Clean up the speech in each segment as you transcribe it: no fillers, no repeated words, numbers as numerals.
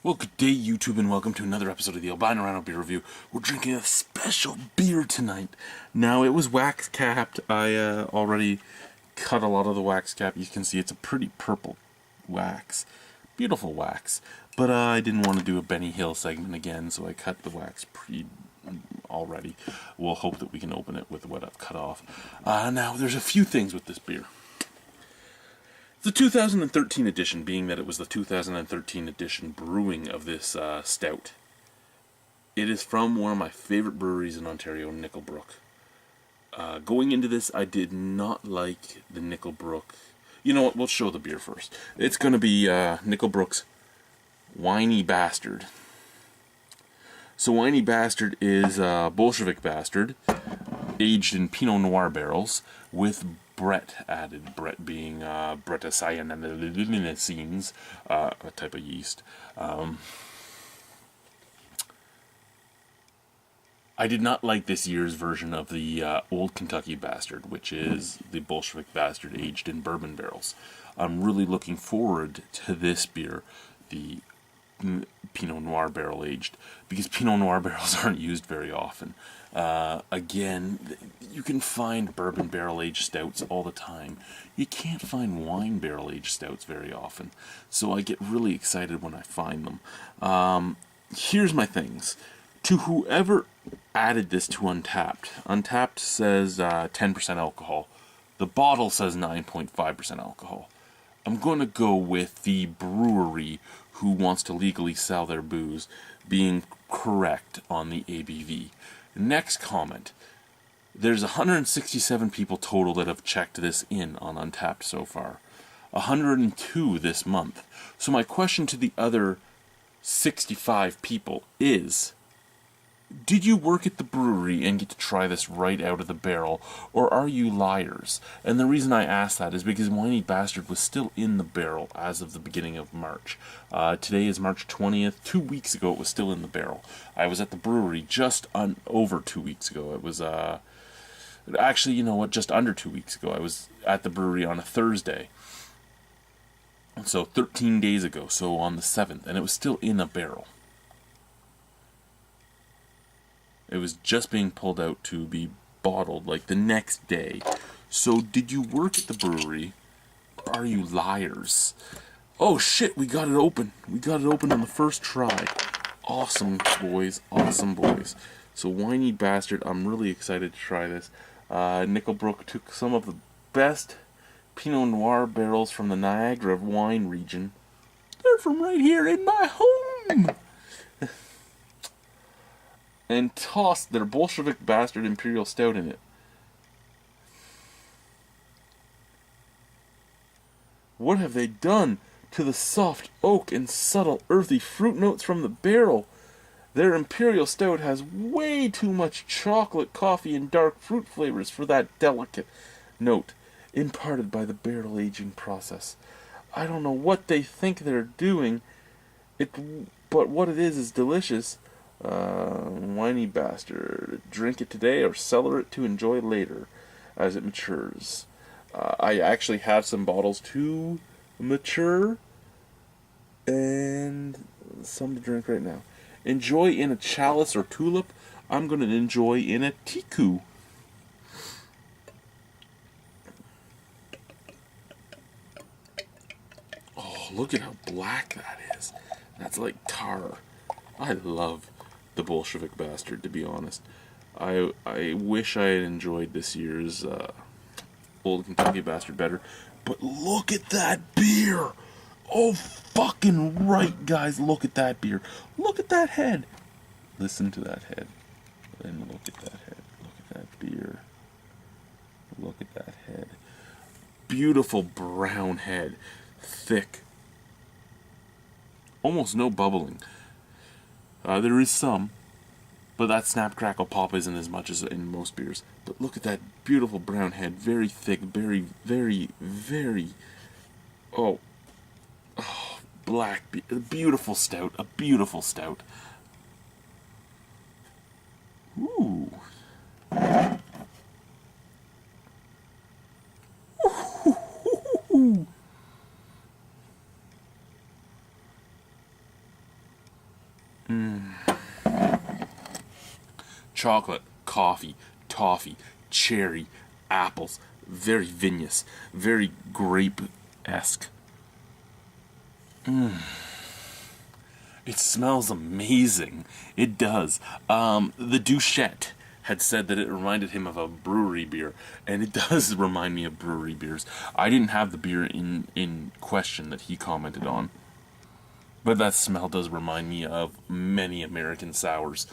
Well, good day, YouTube, and welcome to another episode of the Albino Rhino Beer Review. We're drinking a special beer tonight. Now, it was wax capped. I already cut a lot of the wax cap. You can see it's a pretty purple wax. Beautiful wax. But I didn't want to do a Benny Hill segment again, so I cut the wax already. We'll hope that we can open it with what I've cut off. Now, there's a few things with this beer. The 2013 edition, being that it was the 2013 edition brewing of this stout. It is from one of my favorite breweries in Ontario, Nickelbrook. Going into this, I did not like the Nickelbrook. You know what, we'll show the beer first. It's going to be Nickelbrook's Winey Bastard. So Winey Bastard is Bolshevik Bastard, aged in pinot noir barrels, with Brett added, Brett being Brettacyanosin's, a type of yeast. I did not like this year's version of the Old Kentucky Bastard, which is the Bolshevik Bastard aged in bourbon barrels. I'm really looking forward to this beer, the Pinot Noir barrel aged, because Pinot Noir barrels aren't used very often. Again, you can find bourbon barrel aged stouts all the time. You can't find wine barrel aged stouts very often, so I get really excited when I find them. Here's my things. To whoever added this to Untapped says 10% alcohol. The bottle says 9.5% alcohol. I'm going to go with the brewery who wants to legally sell their booze being correct on the ABV. Next comment. There's 167 people total that have checked this in on Untapped so far. 102 this month. So my question to the other 65 people is, did you work at the brewery and get to try this right out of the barrel, or are you liars? And the reason I ask that is because Winey Bastard was still in the barrel as of the beginning of March. Today is March 20th. 2 weeks ago it was still in the barrel. I was at the brewery just over 2 weeks ago. It was, actually, you know what, just under 2 weeks ago. I was at the brewery on a Thursday. So 13 days ago, so on the 7th, and it was still in a barrel. It was just being pulled out to be bottled like the next day. So did you work at the brewery? Or are you liars? Oh shit, we got it open. We got it open on the first try. Awesome boys, awesome boys. So Winey Bastard, I'm really excited to try this. Nickelbrook took some of the best Pinot Noir barrels from the Niagara wine region. They're from right here in my home! And tossed their Bolshevik Bastard Imperial Stout in it. What have they done to the soft oak and subtle earthy fruit notes from the barrel? Their Imperial Stout has way too much chocolate, coffee, and dark fruit flavors for that delicate note imparted by the barrel aging process. I don't know what they think they're doing, but what it is delicious. Winey Bastard. Drink it today or cellar it to enjoy later as it matures. I actually have some bottles to mature and some to drink right now. Enjoy in a chalice or tulip. I'm going to enjoy in a tiku. Oh, look at how black that is. That's like tar. I love the Bolshevik Bastard, to be honest. I wish I had enjoyed this year's Old Kentucky Bastard better. But look at that beer! Oh, fucking right, guys, look at that beer. Look at that head. Listen to that head. And look at that head. Look at that beer. Look at that head. Beautiful brown head. Thick. Almost no bubbling. There is some, but that snap, crackle, pop isn't as much as in most beers. But look at that beautiful brown head, very thick, very, very, very, black, a beautiful stout, a beautiful stout. Ooh. Chocolate, coffee, toffee, cherry, apples. Very vinous, very grape-esque. It smells amazing. It does. The Duchette had said that it reminded him of a brewery beer, and it does remind me of brewery beers. I didn't have the beer in question that he commented on, but that smell does remind me of many American sours.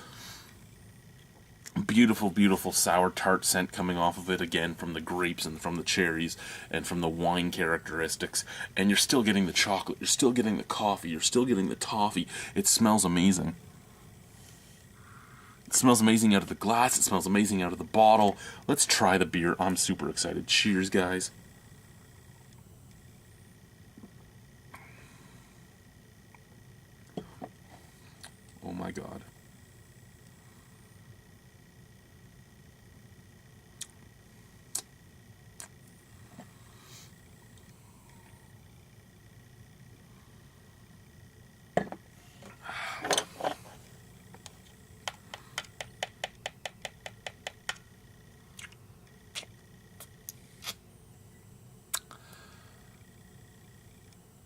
Beautiful, beautiful sour tart scent coming off of it, again from the grapes and from the cherries and from the wine characteristics. And you're still getting the chocolate, you're still getting the coffee, you're still getting the toffee. It smells amazing. It smells amazing out of the glass, it smells amazing out of the bottle. Let's try the beer. I'm super excited. Cheers, guys. Oh my god.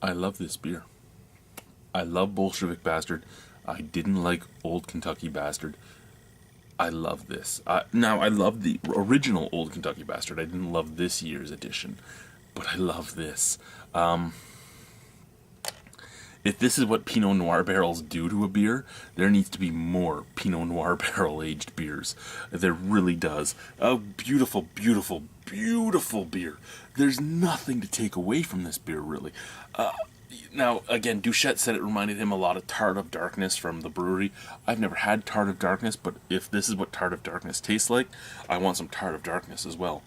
I love this beer. I love Bolshevik Bastard. I didn't like Old Kentucky Bastard. I love this. Now, I love the original Old Kentucky Bastard. I didn't love this year's edition, but I love this. If this is what Pinot Noir barrels do to a beer, there needs to be more Pinot Noir barrel-aged beers. There really does. A beautiful, beautiful, beautiful beer. There's nothing to take away from this beer, really. Now, again, Duchette said it reminded him a lot of Tart of Darkness from the brewery. I've never had Tart of Darkness, but if this is what Tart of Darkness tastes like, I want some Tart of Darkness as well.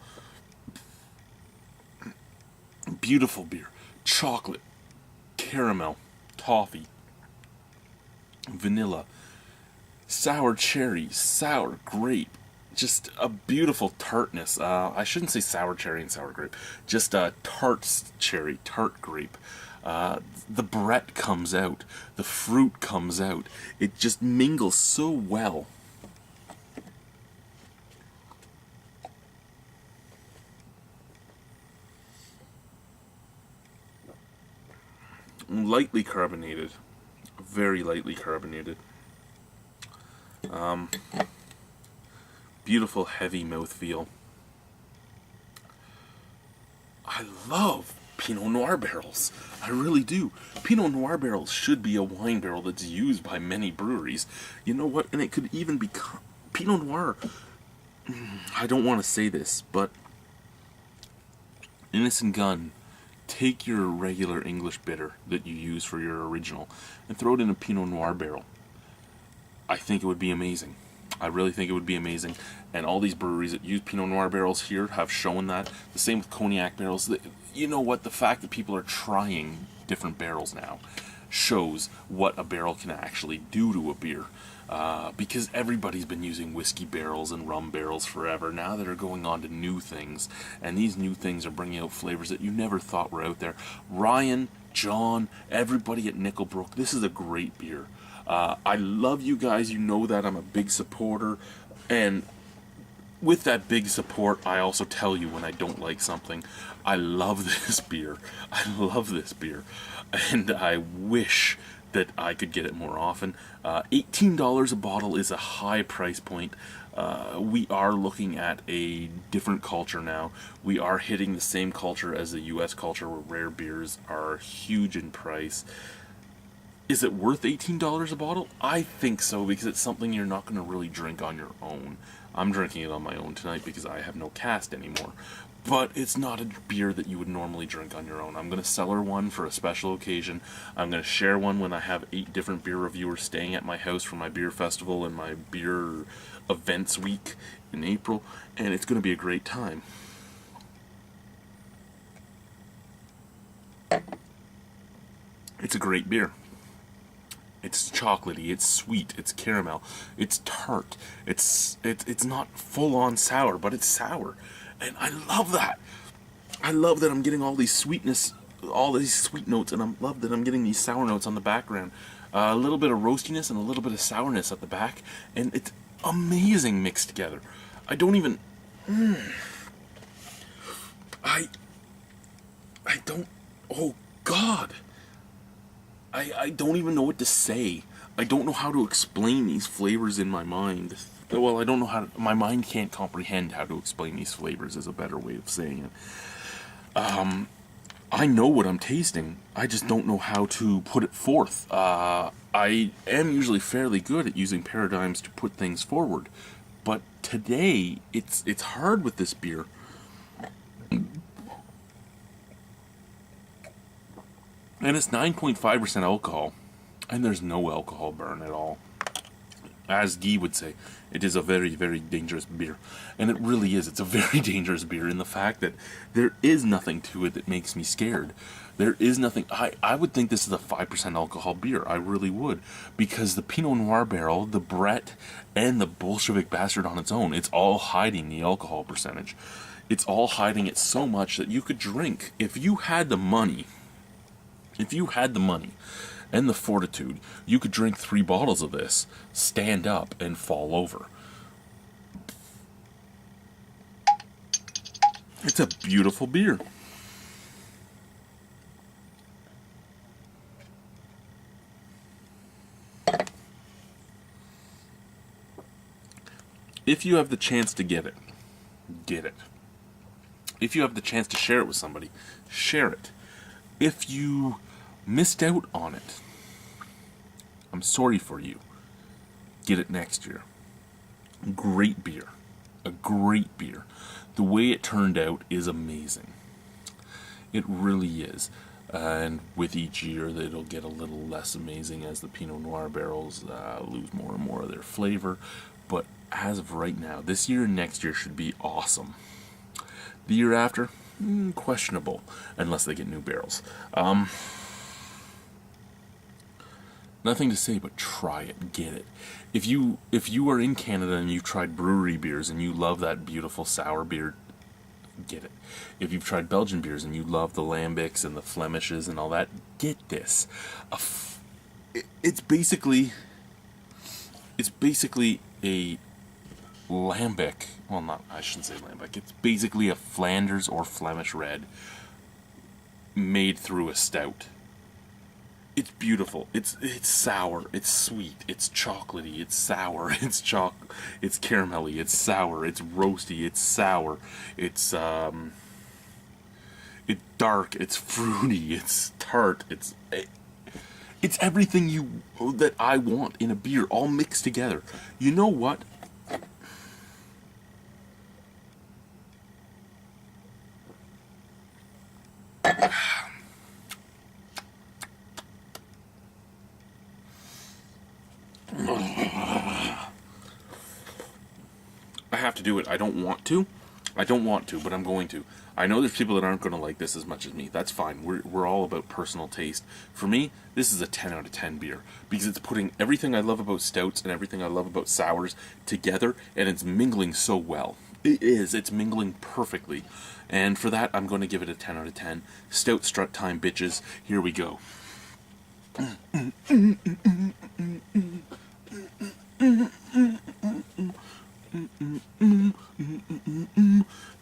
Beautiful beer. Chocolate, caramel, toffee, vanilla, sour cherry, sour grape. Just a beautiful tartness. I shouldn't say sour cherry and sour grape. Just a tart cherry, tart grape. The Brett comes out. The fruit comes out. It just mingles so well. Lightly carbonated. Very lightly carbonated. Beautiful heavy mouthfeel. I love Pinot Noir barrels. I really do. Pinot Noir barrels should be a wine barrel that's used by many breweries. You know what? And it could even be Pinot Noir. I don't want to say this, but Innocent Gun, take your regular English bitter that you use for your original and throw it in a Pinot Noir barrel. I think it would be amazing. I really think it would be amazing. And all these breweries that use Pinot Noir barrels here have shown that. The same with cognac barrels. You know what? The fact that people are trying different barrels now shows what a barrel can actually do to a beer. Because everybody's been using whiskey barrels and rum barrels forever. Now that are going on to new things. And these new things are bringing out flavors that you never thought were out there. Ryan, John, everybody at Nickelbrook, this is a great beer. I love you guys. You know that I'm a big supporter. And with that big support, I also tell you when I don't like something. I love this beer. I love this beer. And I wish that I could get it more often. $18 a bottle is a high price point. We are looking at a different culture now. We are hitting the same culture as the US culture where rare beers are huge in price. Is it worth $18 a bottle? I think so, because it's something you're not going to really drink on your own. I'm drinking it on my own tonight because I have no cask anymore. But it's not a beer that you would normally drink on your own. I'm going to cellar one for a special occasion. I'm going to share one when I have 8 different beer reviewers staying at my house for my beer festival and my beer events week in April. And it's going to be a great time. It's a great beer. It's chocolatey, it's sweet, it's caramel, it's tart, it's not full-on sour, but it's sour. And I love that. I love that I'm getting all these sweetness all these sweet notes, and I love that I'm getting these sour notes on the background. A little bit of roastiness and a little bit of sourness at the back, and it's amazing mixed together. I don't even... I don't... Oh, God! I don't even know what to say. I don't know how to explain these flavors in my mind. Well, I don't know how to... My mind can't comprehend how to explain these flavors, is a better way of saying it. I know what I'm tasting. I just don't know how to put it forth. I am usually fairly good at using paradigms to put things forward. But today, it's hard with this beer. And it's 9.5% alcohol. And there's no alcohol burn at all. As Guy would say, it is a very, very dangerous beer. And it really is. It's a very dangerous beer in the fact that there is nothing to it that makes me scared. There is nothing... I would think this is a 5% alcohol beer. I really would. Because the Pinot Noir barrel, the Brett, and the Bolshevik Bastard on its own, it's all hiding the alcohol percentage. It's all hiding it so much that you could drink. If you had the money... and the fortitude, you could drink 3 bottles of this, stand up, and fall over. It's a beautiful beer. If you have the chance to get it, get it. If you have the chance to share it with somebody, share it. If you missed out on it, I'm sorry for you. Get it next year. Great beer. A great beer. The way it turned out is amazing. It really is. And with each year, it'll get a little less amazing as the Pinot Noir barrels lose more and more of their flavor. But as of right now, this year and next year should be awesome. The year after, questionable, unless they get new barrels. Nothing to say but try it, get it. If you are in Canada and you've tried brewery beers and you love that beautiful sour beer, get it. If you've tried Belgian beers and you love the lambics and the Flemishes and all that, get this. It's basically a lambic. Well, not, I shouldn't say lambic. It's basically a Flanders or Flemish red made through a stout. It's beautiful. It's sour. It's sweet. It's chocolatey. It's sour. It's caramelly. It's sour. It's roasty. It's sour. It's dark. It's fruity. It's tart. It's everything that I want in a beer, all mixed together. You know what? I have to do it. I don't want to, but I'm going to. I know there's people that aren't going to like this as much as me. That's fine. We're all about personal taste. For me, this is a 10 out of 10 beer because it's putting everything I love about stouts and everything I love about sours together, and it's mingling so well. It is. It's mingling perfectly. And for that, I'm going to give it a 10 out of 10. Stout strut time, bitches. Here we go.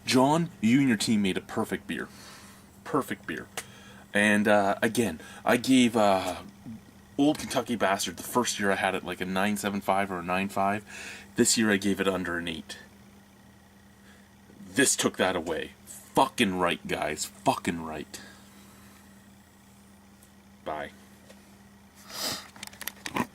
John, you and your team made a perfect beer. Perfect beer. And again, I gave Old Kentucky Bastard the first year I had it like a 9.75 or a 9.5. This year I gave it under an 8. This took that away. Fucking right, guys. Fucking right. Bye.